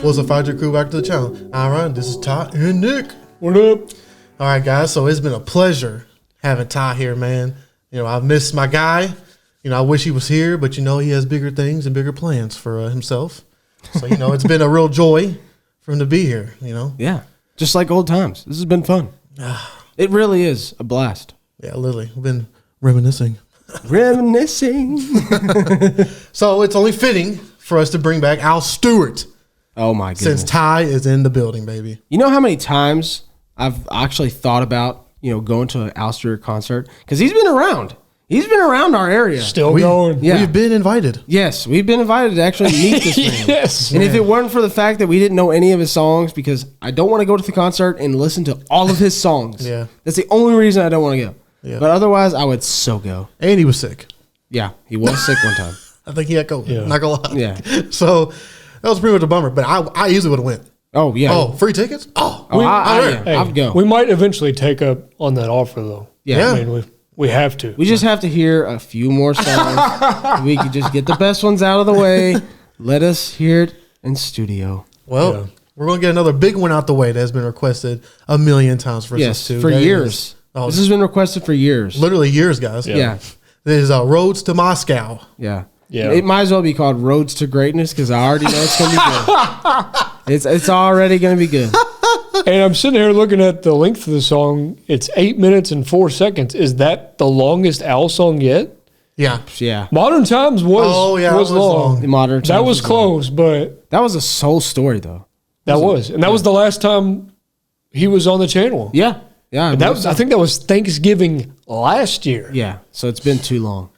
What's up, Five crew? Back to the channel. All right, this is Ty and Nick. What up? All right, guys. So it's been a pleasure having Ty here, man. You know, I've missed my guy. You know, I wish he was here, but you know, he has bigger things and bigger plans for himself. So, you know, it's been a real joy for him to be here, you know? Yeah. Just like old times. This has been fun. It really is a blast. Yeah, literally. We've been reminiscing. Reminiscing. So it's only fitting for us to bring back Al Stewart. Oh, my goodness. Since Ty is in the building, baby. You know how many times I've actually thought about, you know, going to an Al Stewart concert? Because he's been around. He's been around our area. Still going. Yeah. We've been invited. Yes, we've been invited to actually meet this man. Yes. And if it weren't for the fact that we didn't know any of his songs, because I don't want to go to the concert and listen to all of his songs. Yeah. That's the only reason I don't want to go. Yeah. But otherwise, I would so go. And he was sick. Yeah, he was sick one time. I think he had COVID. Yeah. Not gonna lie. Yeah. So that was pretty much a bummer. But I easily would have went. Oh, yeah. Oh, free tickets? Oh, I'd go. We might eventually take up on that offer, though. Yeah. I mean, we have to. We just have to hear a few more songs. We could just get the best ones out of the way. Let us hear it in studio. Well, Yeah. we're going to get another big one out the way that has been requested a million times for us Yes, to. for That years. is- oh, This has been requested for years. literally years, guys. Yeah. There's Roads to Moscow. Yeah. Yeah. It might as well be called Roads to Greatness because I already know it's going to be good. It's already going to be good. And I'm sitting here looking at the length of the song. It's 8 minutes and 4 seconds. Is that the longest Al song yet? Yeah. Yeah. Modern Times was it was long. The modern That times was close, but That was a soul story, though. that was. And that was the last time he was on the channel. Yeah. Yeah. That was, I think that was Thanksgiving last year. Yeah. So it's been too long.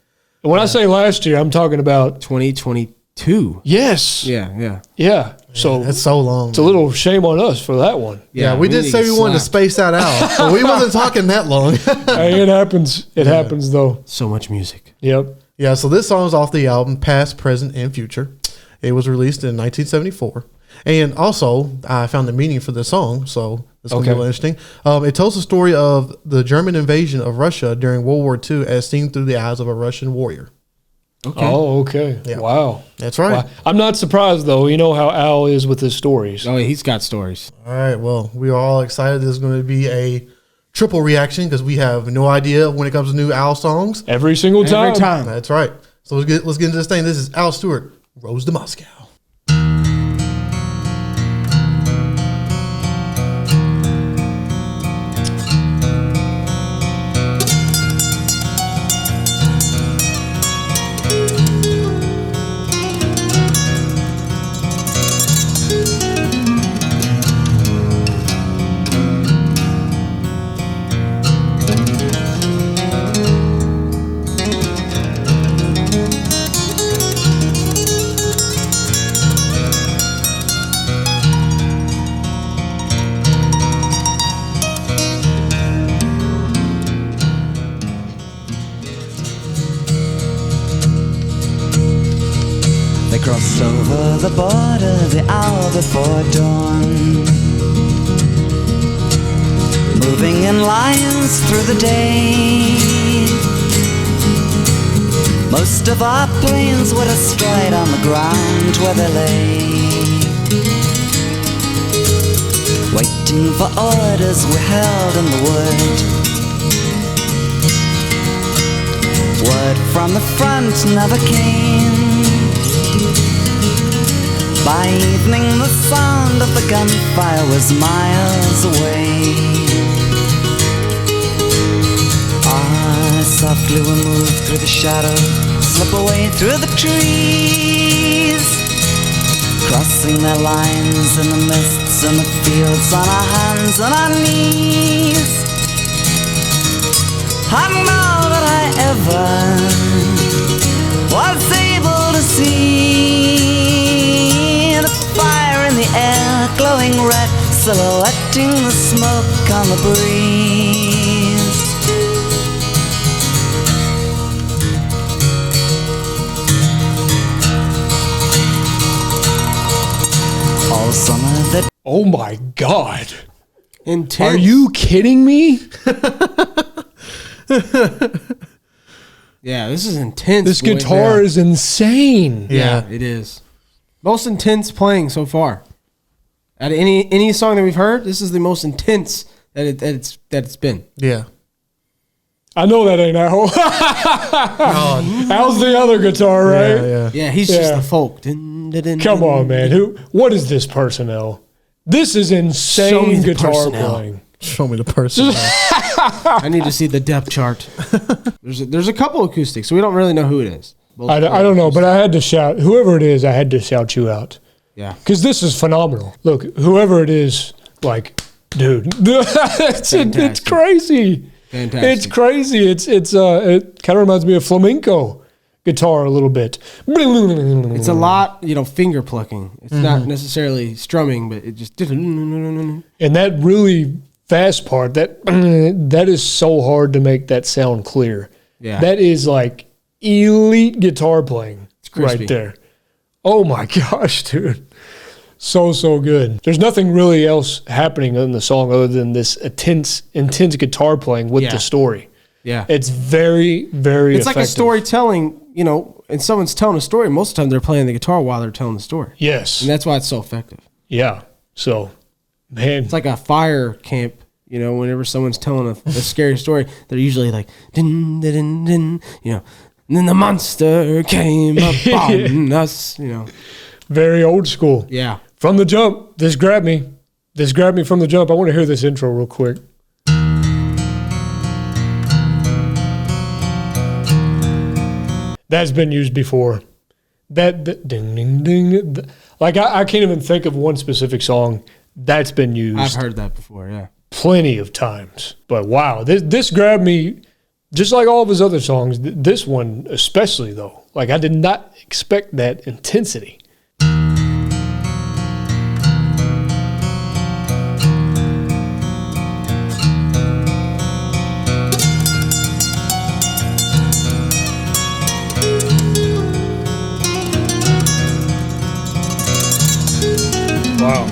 And when I say last year, I'm talking about 2022. yes. Yeah. Yeah. So That's so long. it's a little shame on us for that one. Yeah, we did need say get we wanted to slapped. space that out. But we wasn't talking that long. Hey, it happens. It happens though. So much music. Yep. Yeah, so this song is off the album Past, Present, and Future. It was released in 1974. And also, I found the meaning for the song, so it's going to be Okay. really interesting. It tells the story of the German invasion of Russia during World War II as seen through the eyes of a Russian warrior. Okay. Oh, okay. Yeah. Wow. That's right. Wow. I'm not surprised though. You know how Al is with his stories. Oh, he's got stories. All right, well, we are all excited. This is going to be a triple reaction because we have no idea when it comes to new Al songs. Every single time. Every time. That's right. So let's get into this thing. This is Al Stewart, Rose to Moscow. They crossed over the border the hour before dawn, moving in lines through the day. Most of our planes were destroyed on the ground where they lay. Waiting for orders we held in the wood. Word from the front never came. By evening the sound of the gunfire was miles away. Softly we move through the shadow, slip away through the trees, crossing their lines in the mists and the fields on our hands and our knees. I don't know that I ever was able to see the fire in the air, glowing red, silhouetting the smoke on the breeze. All summer that Oh my God. Intense. Are you kidding me? Yeah, this is intense. This boy. guitar is insane. Yeah. It is. Most intense playing so far. Out of any song that we've heard, this is the most intense that it's been. Yeah. I know that ain't Al. Al's the other guitar, right? Yeah, he's just the folk. Come on, man. What is this person, Al? This is insane guitar playing. Show me the person. I need to see the depth chart. There's a couple acoustics, so we don't really know who it is. I don't know, but I had to shout. Whoever it is, I had to shout you out. Yeah. Because this is phenomenal. Look, whoever it is, like, dude, it's crazy. Fantastic. It's crazy. It kind of reminds me of flamenco guitar a little bit. It's a lot, finger plucking. It's not necessarily strumming, but it just. And that really fast part, that is so hard to make that sound clear. Yeah. That is like elite guitar playing crispy. right there. Oh my gosh, dude. So good. There's nothing really else happening in the song other than this intense guitar playing with the story. Yeah. It's very, very It's effective. like a storytelling, and someone's telling a story. Most of the time they're playing the guitar while they're telling the story. Yes. And that's why it's so effective. Yeah. So, man. It's like a fire camp, whenever someone's telling a scary story, they're usually like, din, din, din, din, and then the monster came upon us, Very old school. Yeah. From the jump, this grabbed me. This grabbed me from the jump. I want to hear this intro real quick. That's been used before. That ding, ding, ding. Like, I can't even think of one specific song that's been used. I've heard that before, yeah. Plenty of times. But wow, this grabbed me just like all of his other songs. This one especially, though. Like, I did not expect that intensity. Wow.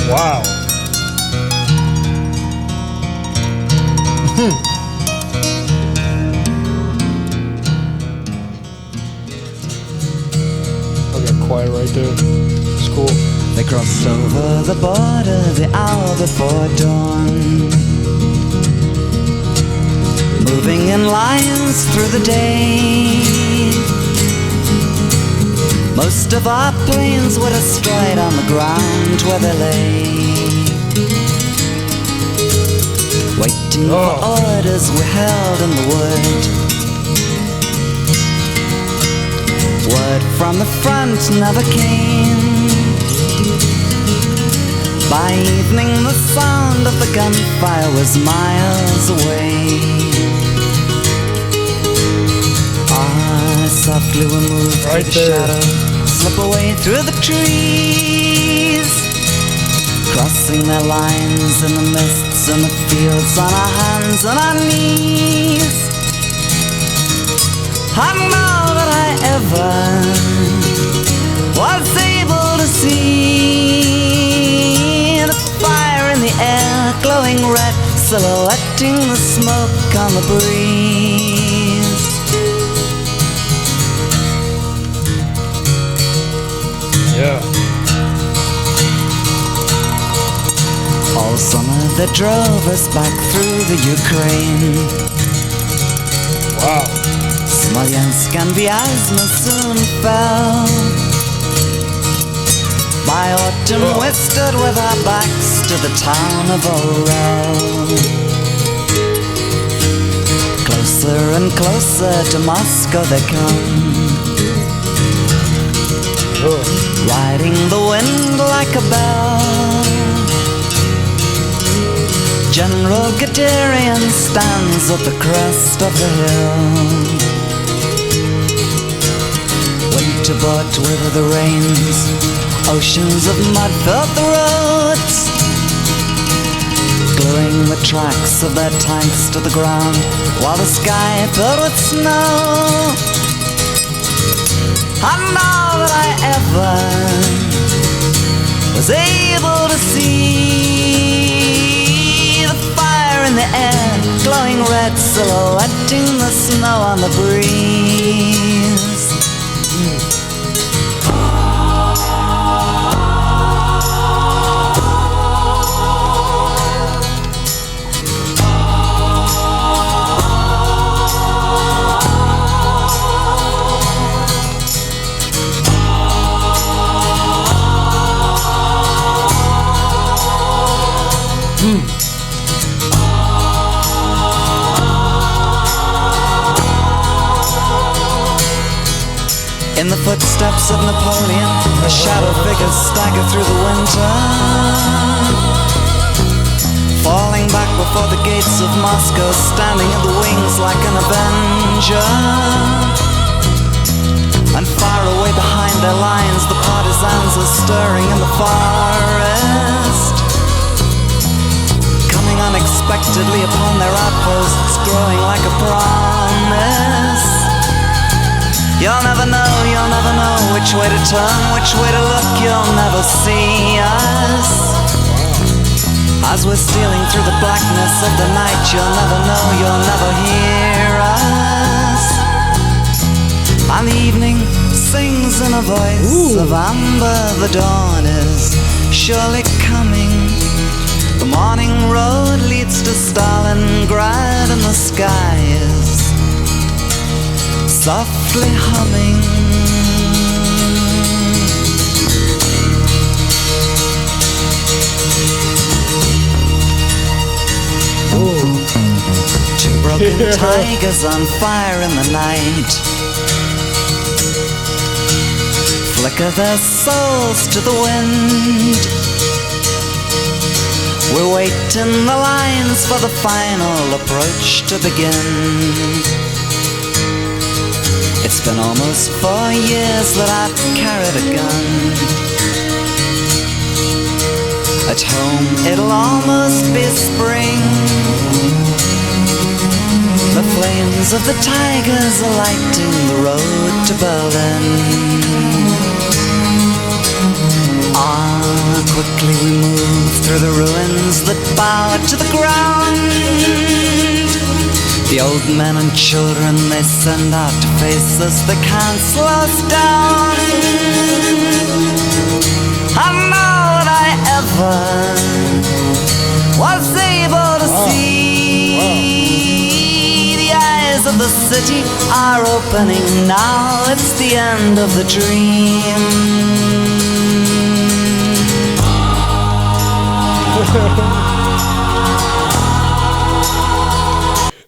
Wow. I got quiet right there. It's cool. They crossed over the border the hour before dawn, moving in lines through the day. Most of our planes were destroyed on the ground where they lay, waiting for orders we held in the wood. Word from the front never came. By evening the sound of the gunfire was miles away. Softly we moved through the shadow, slip away through the trees, crossing their lines in the mists and the fields, on our hands and our knees. I know that I ever was able to see the fire in the air, glowing red, silhouetting the smoke on the breeze. Yeah. All summer they drove us back through the Ukraine. Wow. Smolensk and Vyazma soon fell. By autumn we stood with our backs to the town of Orel. Closer and closer to Moscow they come, riding the wind like a bell. General Guderian stands at the crest of the hill. Winter brought with her the rains, oceans of mud filled the roads, gluing the tracks of their tanks to the ground, while the sky filled with snow. And all that I ever was able to see, the in the air, glowing red, silhouetting the snow on the breeze. In the footsteps of Napoleon, a shadow figure staggered through the winter, falling back before the gates of Moscow, standing in the wings like an avenger. And far away behind their lines, the partisans are stirring in the forest, coming unexpectedly upon their outposts, growing like a promise. You'll never know which way to turn, which way to look, you'll never see us. As we're stealing through the blackness of the night, you'll never know, you'll never hear us. And the evening sings in a voice of amber, the dawn is surely coming. The morning road leads to Stalingrad and the sky is softly humming. Two broken tigers on fire in the night flicker their souls to the wind. We're waiting the lines for the final approach to begin. It's been almost 4 years that I've carried a gun. At home it'll almost be spring. The flames of the tigers are lighting the road to Berlin. Ah, quickly we move through the ruins that bow to the ground. The old men and children they send out to face us, they can't slow us down. And now that I ever was able to see, the eyes of the city are opening now, it's the end of the dream.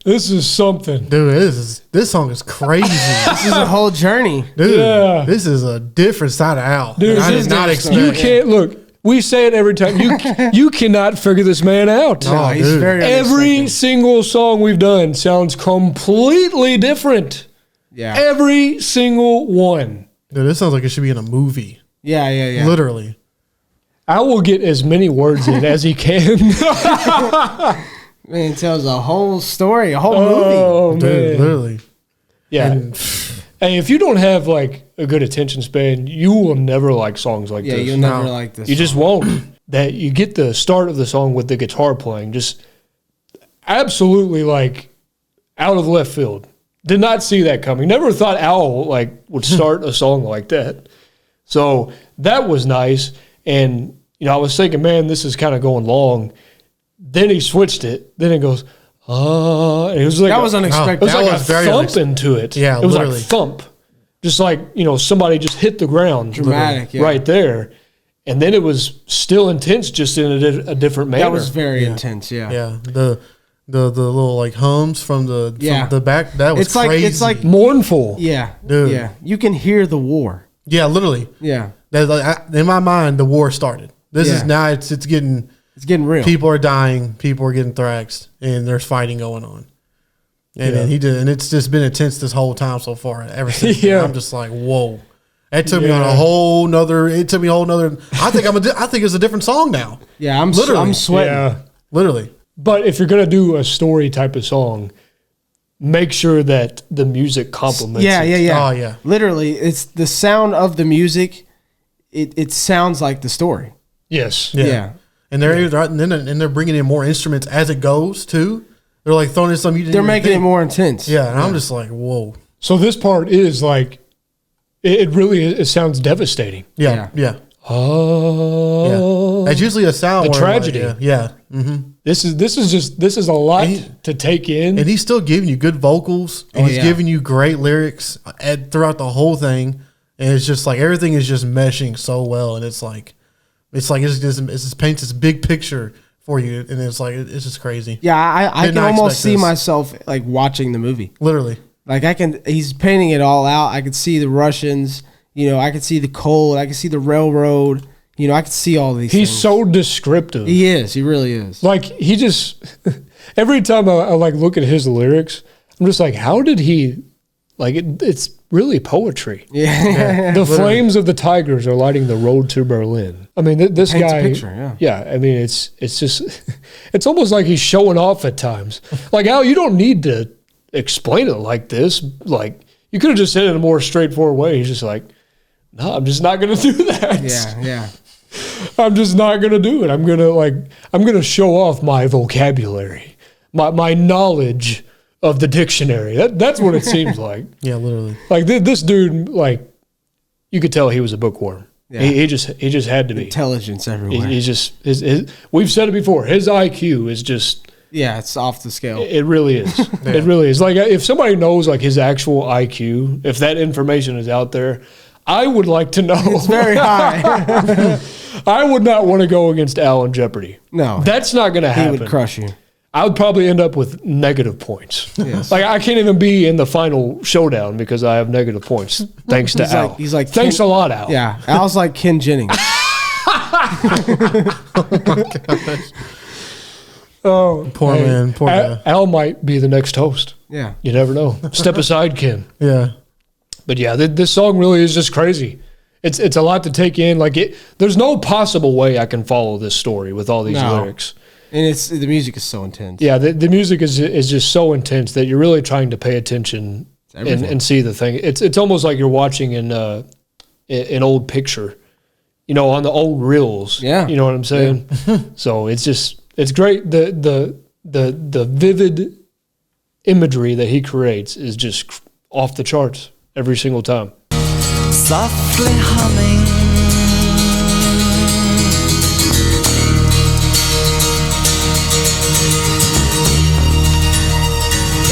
This is something. Dude, this song is crazy. This is a whole journey. Dude, Yeah. this is a different side of Al. Dude, I this did not is- expect You that. can't look. We say it every time. You cannot figure this man out. No. No, he's dude. very Every unexpected. single song we've done sounds completely different. Yeah. Every single one. Dude, this sounds like it should be in a movie. Yeah. Literally. I will get as many words in as he can. Man, it tells a whole story, a whole movie. Oh, Dude, man. literally. Yeah. And Hey, if you don't have like a good attention span, you will never like songs like Yeah, this. you'll never like this. You just won't. That you get the start of the song with the guitar playing, just absolutely like out of left field. Did not see that coming. Never thought Al like would start a song like that. So that was nice. And I was thinking, man, this is kind of going long. Then he switched it. Then it goes, and it was like That was unexpected. It was That like was a very thump into it. Yeah, it was literally. like thump, just like somebody just hit the ground, Dramatic, yeah. right there, and then it was still intense, just in a different manner. That was very intense. Yeah. yeah, the little like hums from the back, that was It's like- crazy. it's like- mournful. Yeah. Dude. Yeah. You can hear the war. yeah, literally. Yeah. That's like, in my mind, the war started. This is Yeah. now it's getting, It's getting real. people are dying, people are getting thrashed, and there's fighting going on. And then he did, and it's just been intense this whole time so far. Ever since, Yeah. I'm just like, whoa. It took me on Yeah. a whole nother. It took me a whole nother. I think I think it's a different song now. Yeah. I'm Literally. sweating. Yeah. Literally. But if you're gonna do a story type of song, make sure that the music complements. Yeah. it. Oh, yeah. Literally, it's the sound of the music. It sounds like the story. Yes. Yeah. and they're bringing in more instruments as it goes too. They're like throwing in some. They're making it more intense. Yeah, and I'm just like, whoa. So this part is like, it really it sounds devastating. Yeah. Oh, yeah. That's usually a sound. The tragedy. Like, yeah. Mm-hmm. This is a lot to take in. And he's still giving you good vocals. And he's giving you great lyrics throughout the whole thing. And it's just like everything is just meshing so well. And it's just paints this big picture for you. And it's like it's just crazy. Yeah, I can almost see myself like watching the movie. Literally. Like he's painting it all out. I could see the Russians. I could see the cold. I could see the railroad. I could see all these things. He's so descriptive. He is. He really is. Like, he just... every time I like look at his lyrics, I'm just like, how did he... Like, it's really poetry. Yeah. The flames of the tigers are lighting the road to Berlin. I mean, this Paints guy... a picture, yeah. I mean, it's just... It's almost like he's showing off at times. Like, Al, you don't need to explain it like this. Like, you could have just said it in a more straightforward way. He's just like... No, I'm just not going to do that. Yeah. I'm just not going to do it. I'm going to show off my vocabulary, my knowledge of the dictionary. That's what it seems like. Yeah, literally. Like this dude, like, you could tell he was a bookworm. Yeah. He just had to be. Intelligence everywhere. He's just we've said it before. His IQ is just... Yeah, it's off the scale. It really is. Yeah. It really is. Like, if somebody knows like his actual IQ, if that information is out there, I would like to know. It's very high. I would not want to go against Al in Jeopardy. No. That's not going to happen. He would crush you. I would probably end up with negative points. Yes. Like, I can't even be in the final showdown because I have negative points, thanks to Al. He's like thanks a lot, Al. Yeah, Al's like Ken Jennings. Oh, poor man. Poor guy. Al might be the next host. Yeah. You never know. Step aside, Ken. Yeah. But yeah, this song really is just crazy. It's a lot to take in. Like, there's no possible way I can follow this story with all these lyrics. And the music is so intense. Yeah, the music is just so intense that you're really trying to pay attention and see the thing. It's almost like you're watching an old picture, on the old reels. Yeah, you know what I'm saying. Yeah. So it's great. The vivid imagery that he creates is just off the charts every single time. Softly humming,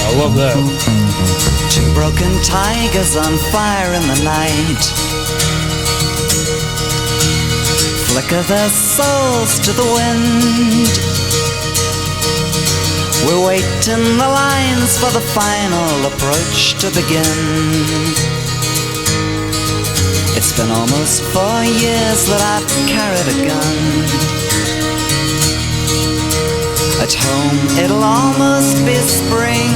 I love that. Two broken tigers on fire in the night flicker their souls to the wind. We're waiting the lines for the final approach to begin. It's been almost 4 years that I've carried a gun. At home it'll almost be spring.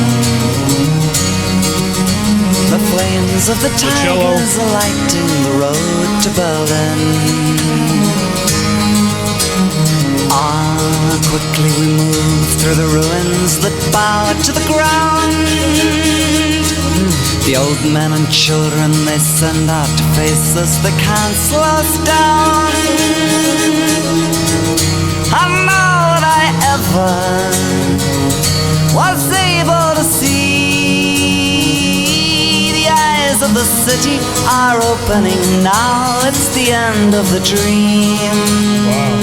The flames of the tigers are lighting the road to Berlin. Ah, quickly we move through the ruins that bow to the ground. The old men and children they send out to face us, they can't slow us down. And now that I ever was able to see, the eyes of the city are opening now. It's the end of the dream. Wow.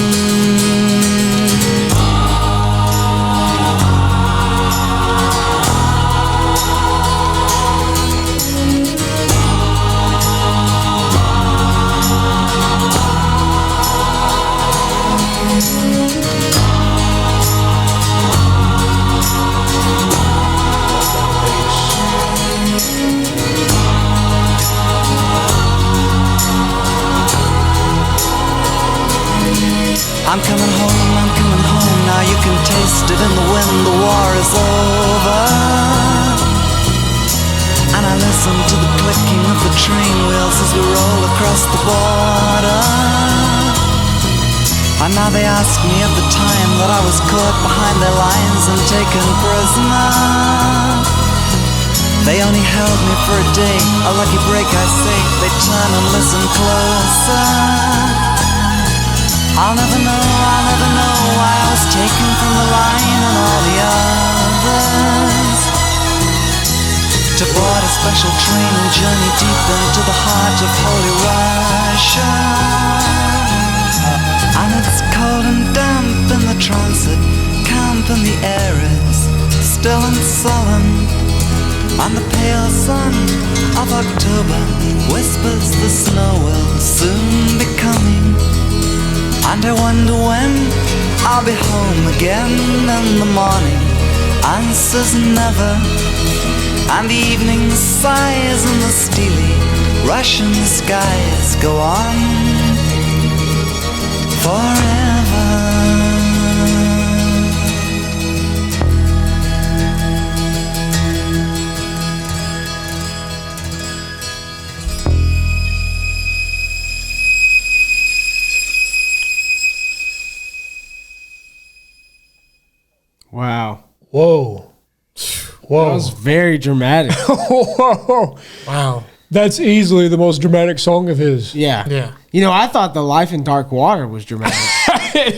I'm coming home, now you can taste it in the wind, the war is over. And I listen to the clicking of the train wheels as we roll across the border. And now they ask me of the time that I was caught behind their lines and taken prisoner. They only held me for a day, a lucky break I say. They turn and listen closer. I'll never know why I was taken from the line and all the others, to board a special train and journey deep into the heart of Holy Russia. And it's cold and damp in the transit camp, and the air is still and sullen, and the pale sun of October whispers the snow will soon be coming. And I wonder when I'll be home again, and the morning answers never, and the evening sighs and the steely Russian skies go on forever. Wow. Whoa. Whoa. That was very dramatic. Whoa. Wow. That's easily the most dramatic song of his. Yeah. Yeah. You know, I thought The Life in Dark Water was dramatic.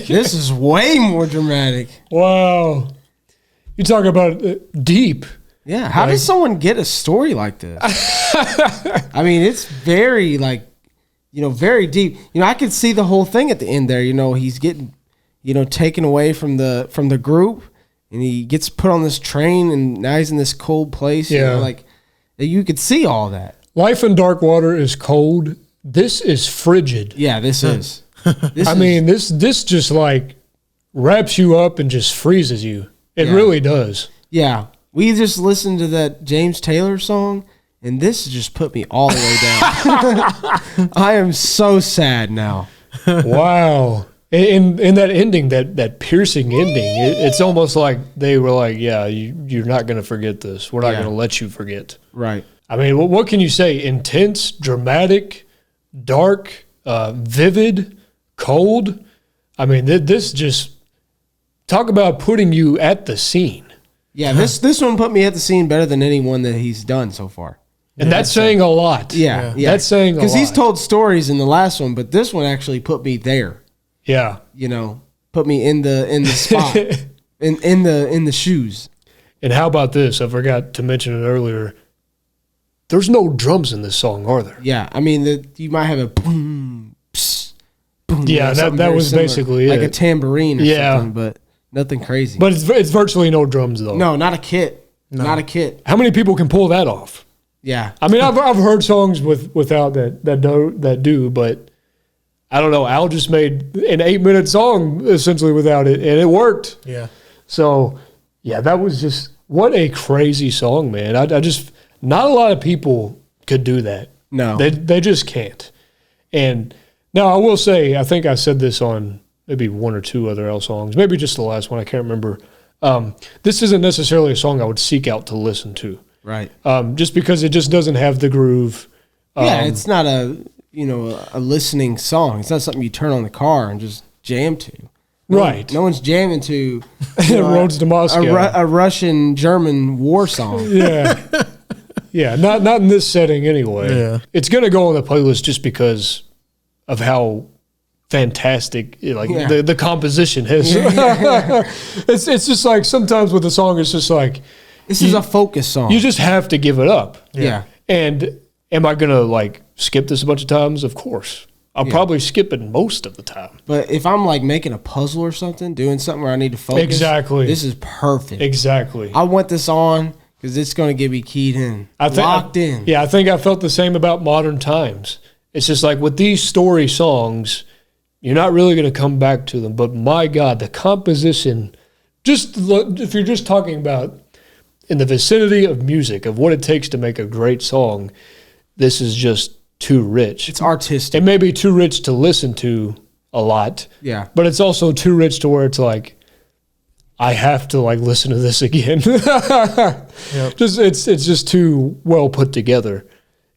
This is way more dramatic. Wow. You talk about deep. Yeah. How does someone get a story like this? I mean, it's very very deep. You know, I could see the whole thing at the end there. You know, he's getting, taken away from the group, and he gets put on this train, and now he's in this cold place. Yeah. You could see all that. Life in Dark Water is cold. This is frigid. Yeah, this is. This just wraps you up and just freezes you. It really does. Yeah. We just listened to that James Taylor song, and this just put me all the way down. I am so sad now. Wow. In that ending, that piercing ending, it's almost like they were like, yeah, you're not going to forget this. We're not going to let you forget. Right. I mean, what can you say? Intense, dramatic, dark, vivid, cold. I mean, this just, talk about putting you at the scene. Yeah, this one put me at the scene better than any one that he's done so far. And that's saying a lot. Yeah. That's saying a lot. Because he's told stories in the last one, but this one actually put me there. Yeah. Put me in the spot, in the shoes. And how about this? I forgot to mention it earlier. There's no drums in this song, are there? Yeah, I mean, you might have a boom, pss, boom. Yeah, that was similar, basically like it. a tambourine or something, but nothing crazy. But it's virtually no drums, though. No, not a kit. No. Not a kit. How many people can pull that off? Yeah. I mean, I've heard songs without that do, but I don't know. Al just made an 8-minute song essentially without it, and it worked. Yeah. So, yeah, that was just, what a crazy song, man. I just, not a lot of people could do that. No. They just can't. And now I will say, I think I said this on maybe one or two other Al songs, maybe just the last one, I can't remember. This isn't necessarily a song I would seek out to listen to. Right. Just because it just doesn't have the groove. Yeah, it's not a listening song. It's not something you turn on the car and just jam to. Right. No one's jamming to Roads to Moscow. A Russian-German war song. Yeah. Yeah, not in this setting anyway. Yeah. It's going to go on the playlist just because of how fantastic the composition is. It's just like sometimes with a song, it's just like, this is a focus song. you just have to give it up. Yeah. And am I going to skip this a bunch of times? Of course. I'll probably skip it most of the time. But if I'm making a puzzle or something, doing something where I need to focus, Exactly. this is perfect. Exactly. I want this on because it's going to get me keyed in, locked in. Yeah, I think I felt the same about Modern Times. It's just like with these story songs, you're not really going to come back to them. But my God, the composition, if you're just talking about in the vicinity of music, of what it takes to make a great song, this is just too rich. It's artistic. It may be too rich to listen to a lot. Yeah. But it's also too rich to where it's like, I have to listen to this again. Yep. It's just too well put together.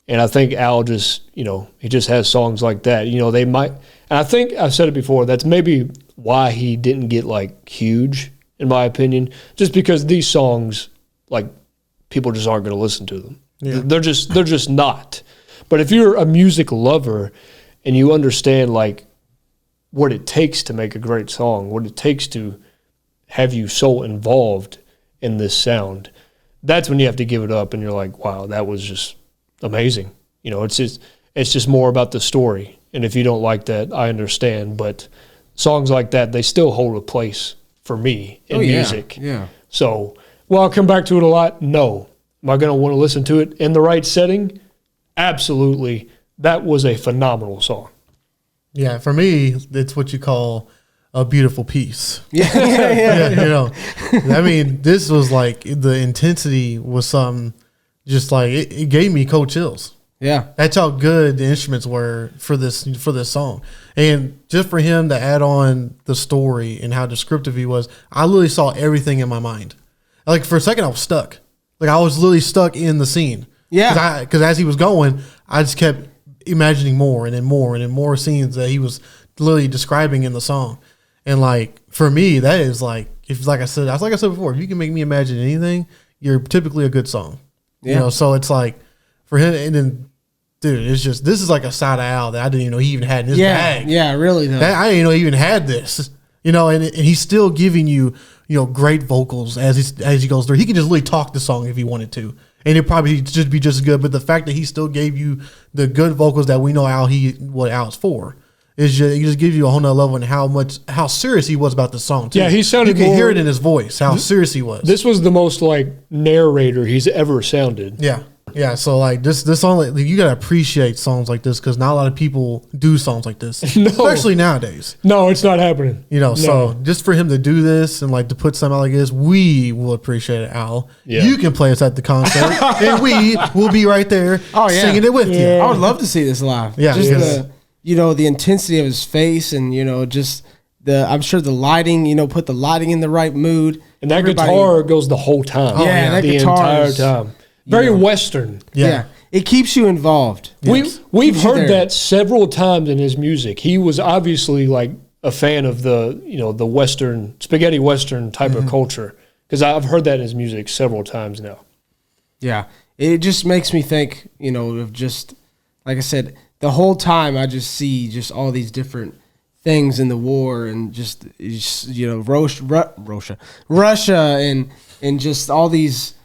And I think Al just, he just has songs like that. They might, and I think I've said it before, that's maybe why he didn't get huge, in my opinion, just because these songs, people just aren't going to listen to them. Yeah. They're just not. But if you're a music lover and you understand what it takes to make a great song, what it takes to have you so involved in this sound, that's when you have to give it up and you're like, wow, that was just amazing. You know, it's just more about the story. And if you don't like that, I understand. But songs like that, they still hold a place for me in music. Yeah. So, will I come back to it a lot? No. Am I going to want to listen to it in the right setting? Absolutely. That was a phenomenal song. Yeah, for me, it's what you call a beautiful piece. Yeah. You know, I mean, this was like the intensity was something just like it gave me cold chills. Yeah. That's how good the instruments were for this song. And just for him to add on the story and how descriptive he was, I literally saw everything in my mind. Like for a second, I was stuck. Like I was literally stuck in the scene. Yeah. Because as he was going, I just kept imagining more and then more and then more scenes that he was literally describing in the song. And like for me, that is like like I said before, if you can make me imagine anything, you're typically a good song. Yeah. You know, so it's like for him, and then dude, it's just this is like a side of Al that I didn't even know he even had in his bag. Yeah, really though. I didn't know he even had this. You know, and he's still giving you great vocals as he goes through. He can just really talk the song if he wanted to, and it probably just be just as good. But the fact that he still gave you the good vocals that we know what Al's for. He just gives you a whole nother level and how serious he was about the song too. Yeah, he sounded you can hear more- it in his voice how serious he was. This was the most like narrator he's ever sounded. Yeah. So like this song, like, you gotta appreciate songs like this because not a lot of people do songs like this, especially nowadays. No, it's not happening. You know, No. so just for him to do this and like to put something out like this, we will appreciate it, Al. Yeah. You can play us at the concert, and we will be right there singing it with you. I would love to see this live. Yeah, just yes. the intensity of his face, and just I'm sure the lighting. Put the lighting in the right mood, And that Everybody- guitar goes the whole time. Yeah, that the guitar entire is- time. Very Western. Yeah. It keeps you involved. Yes. We've Keeps you heard there. that several times in his music. He was obviously like a fan of the the Western spaghetti Western type of culture because I've heard that in his music several times now. Yeah. It just makes me think, of just like I said, the whole time I just see just all these different things in the war and just Russia and just all these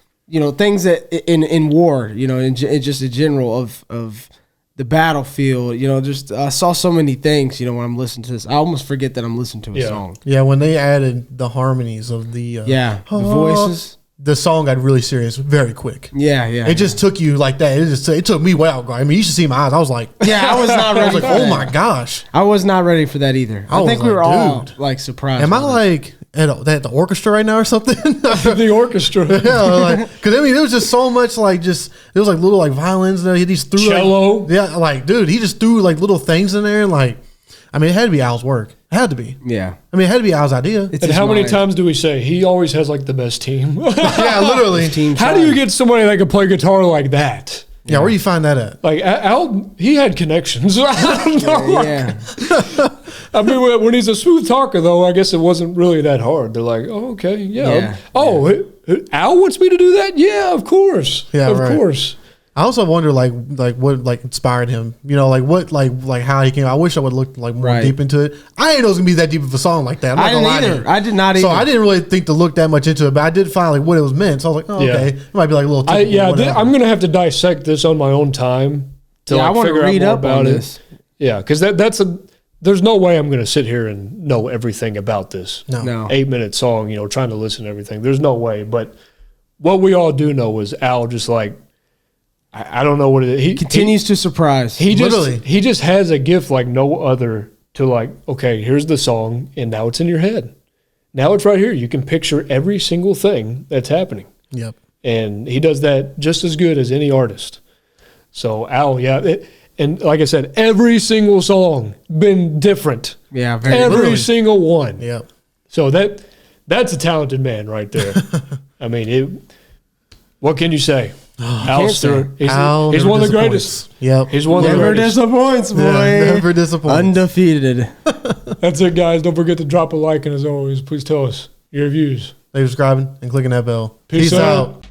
things that in war, in just a general of the battlefield, just I saw so many things, when I'm listening to this. I almost forget that I'm listening to a song. Yeah, when they added the harmonies of the The voices. the song got really serious very quick. Yeah. It just took you like that. It took me way out. I mean, you should see my eyes. I was like, Yeah, I was not I ready was like, for oh that. my gosh. I was not ready for that either. I was think we like, were all dude, like surprised. Am I by that. like at the orchestra right now or something? The orchestra. Yeah, like because I mean there was just so much like just there was like little like violins and he just threw Cello. Like, yeah, like dude, he just threw like little things in there and like I mean it had to be Al's work. It had to be. Yeah. I mean it had to be Al's idea. It's And his how many mind. times do we say he always has like the best team? Yeah, literally. Team How do you get somebody that can play guitar like that? Yeah, where do you find that at? Like Al, he had connections. I don't know. Yeah. I mean, when he's a smooth talker, though, I guess it wasn't really that hard. They're like, oh, okay, yeah. Yeah. Al wants me to do that? Yeah, of course. Yeah, of right. course. I also wonder like what like inspired him. Like what like how he came. I wish I would look like more Right. deep into it. I didn't know it was gonna be that deep of a song like that. I'm not I gonna lie didn't to either. you. I did not either. So I didn't really think to look that much into it, but I did find like what it was meant. So I was like, oh, Yeah. okay, it might be like a little. Typical, whatever. I'm going to have to dissect this on my own time to I like want to figure out read more up about on it. this. Yeah, because there's no way I'm going to sit here and know everything about this. No. 8-minute song, trying to listen to everything. There's no way. But what we all do know is Al just like, I don't know what it is. He Continues to surprise. He Literally. just has a gift like no other to like, okay, here's the song and now it's in your head. Now it's right here. You can picture every single thing that's happening. Yep. And he does that just as good as any artist. So Al, and like I said, every single song been different. Yeah, very Every Literally. single one. Yep. So that's a talented man right there. I mean, what can you say? Al can't Stewart. say. Al He's never one of the disappoints. greatest. Yep. He's one of the Never greatest. disappoints, boy. Yeah, never disappoints. Undefeated. That's it, guys. Don't forget to drop a like, and as always, please tell us your views. Thanks for subscribing and clicking that bell. Peace out.